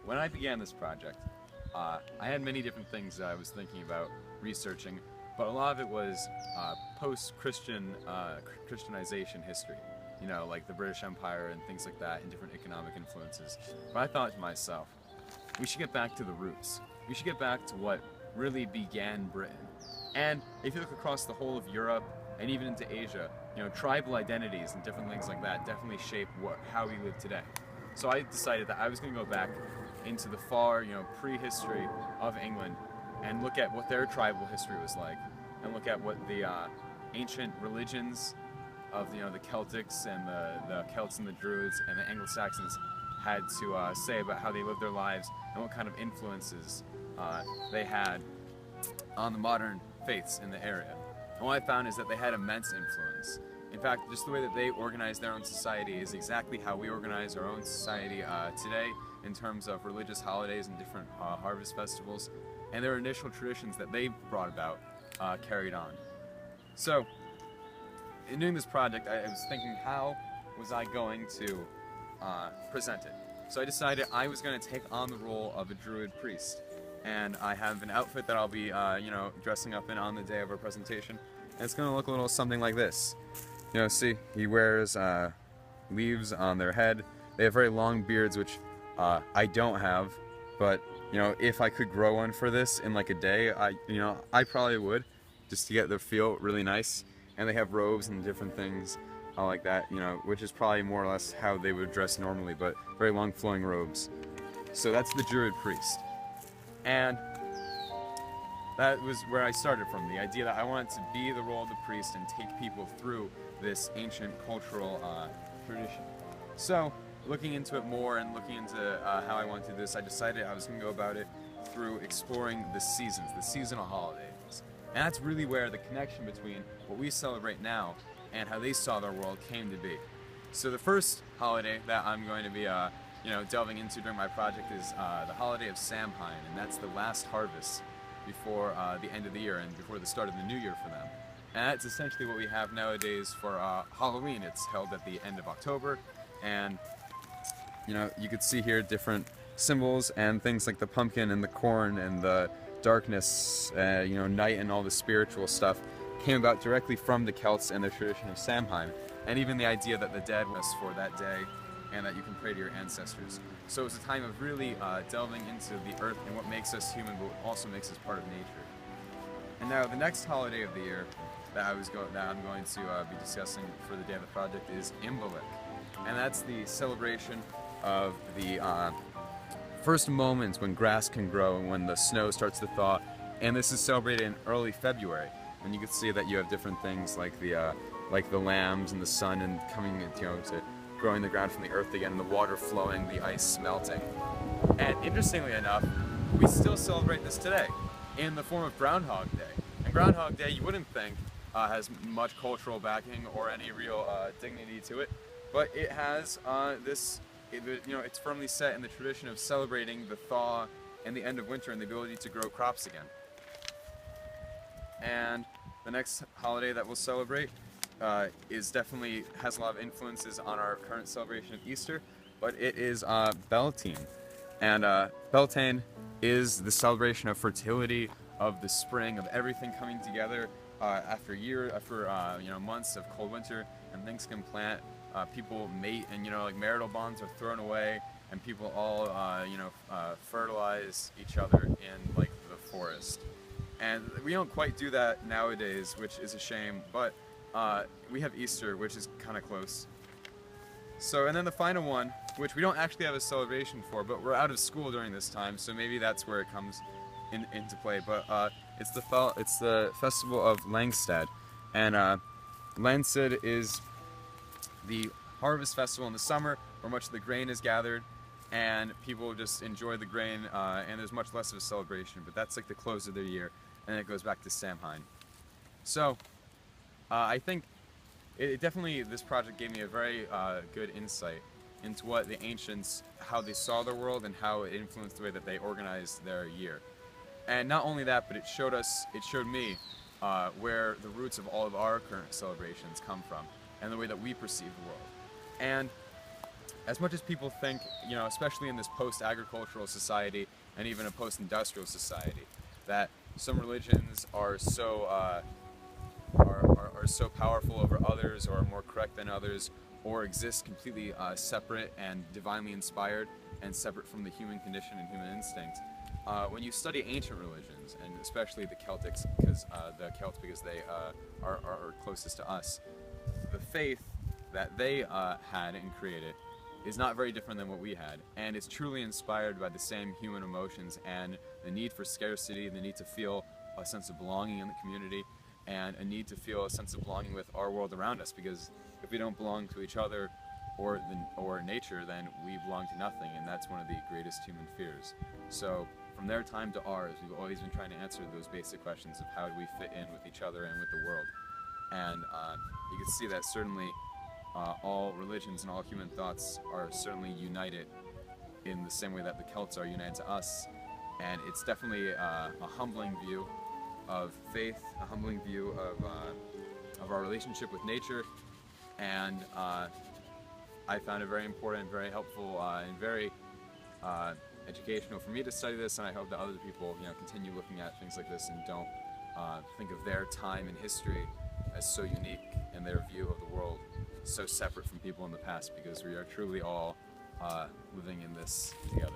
when I began this project, I had many different things that I was thinking about researching, but a lot of it was post-Christian Christianization history. You know, like the British Empire and things like that, and different economic influences. But I thought to myself, we should get back to the roots. We should get back to what really began Britain. And if you look across the whole of Europe and even into Asia, you know, tribal identities and different things like that definitely shape how we live today. So I decided that I was going to go back into the far, you know, prehistory of England and look at what their tribal history was like, and look at what the ancient religions of, you know, the Celtics and the Celts and the Druids and the Anglo-Saxons had to say about how they lived their lives and what kind of influences they had on the modern faiths in the area. And what I found is that they had immense influence. In fact, just the way that they organized their own society is exactly how we organize our own society today in terms of religious holidays and different harvest festivals, and their initial traditions that they brought about carried on. So, in doing this project, I was thinking, how was I going to present it? So I decided I was going to take on the role of a druid priest. And I have an outfit that I'll be, you know, dressing up in on the day of our presentation. And it's going to look a little something like this. You know, see, he wears leaves on their head. They have very long beards, which I don't have. But, you know, if I could grow one for this in like a day, I probably would, just to get the feel really nice. And they have robes and different things like that, you know, which is probably more or less how they would dress normally, but very long flowing robes. So that's the druid priest. And that was where I started from, the idea that I wanted to be the role of the priest and take people through this ancient cultural tradition. So, looking into it more and looking into how I wanted to do this, I decided I was going to go about it through exploring the seasons, the seasonal holidays. And that's really where the connection between what we celebrate now and how they saw their world came to be. So the first holiday that I'm going to be delving into during my project is the holiday of Samhain, and that's the last harvest before the end of the year and before the start of the new year for them. And that's essentially what we have nowadays for Halloween. It's held at the end of October, and you could see here different symbols and things like the pumpkin and the corn and the darkness, night and all the spiritual stuff came about directly from the Celts and their tradition of Samhain, and even the idea that the dead was for that day and that you can pray to your ancestors. So it's a time of really delving into the earth and what makes us human, but also makes us part of nature. And now the next holiday of the year that I'm going to be discussing for the day of the project is Imbolc, and that's the celebration of the first moments when grass can grow and when the snow starts to thaw. And this is celebrated in early February, when you can see that you have different things like the lambs and the sun and coming to growing the ground from the earth again, and the water flowing, the ice melting. And interestingly enough, we still celebrate this today in the form of Groundhog Day. And Groundhog Day, you wouldn't think has much cultural backing or any real dignity to it, but it has it's firmly set in the tradition of celebrating the thaw and the end of winter and the ability to grow crops again. And the next holiday that we'll celebrate has a lot of influences on our current celebration of Easter, but it is Beltane. And Beltane is the celebration of fertility, of the spring, of everything coming together after months of cold winter, and things can plant. People mate, and marital bonds are thrown away, and people all fertilize each other in the forest. And we don't quite do that nowadays, which is a shame, but we have Easter, which is kind of close. So, and then the final one, which we don't actually have a celebration for, but we're out of school during this time, so maybe that's where it comes into play. But it's the festival of Langstad, and Langstad is the harvest festival in the summer where much of the grain is gathered, and people just enjoy the grain, and there's much less of a celebration. But that's like the close of their year, and it goes back to Samhain. So, I think this project gave me a very good insight into what the ancients, how they saw their world and how it influenced the way that they organized their year. And not only that, but it showed me where the roots of all of our current celebrations come from and the way that we perceive the world. And as much as people think, you know, especially in this post-agricultural society and even a post-industrial society, that some religions are so are so powerful over others, or are more correct than others, or exist completely separate and divinely inspired and separate from the human condition and human instinct. When you study ancient religions, and especially the Celtics, because because they are closest to us, the faith that they had and created is not very different than what we had, and it's truly inspired by the same human emotions and the need for scarcity, the need to feel a sense of belonging in the community, and a need to feel a sense of belonging with our world around us, because if we don't belong to each other or nature, then we belong to nothing, and that's one of the greatest human fears. So from their time to ours, we've always been trying to answer those basic questions of how do we fit in with each other and with the world. And you can see that certainly all religions and all human thoughts are certainly united in the same way that the Celts are united to us. And it's definitely a humbling view of faith, a humbling view of our relationship with nature, and I found it very important, very helpful, and very educational for me to study this, and I hope that other people, you know, continue looking at things like this and don't think of their time in history as so unique and their view of the world so separate from people in the past, because we are truly all living in this together.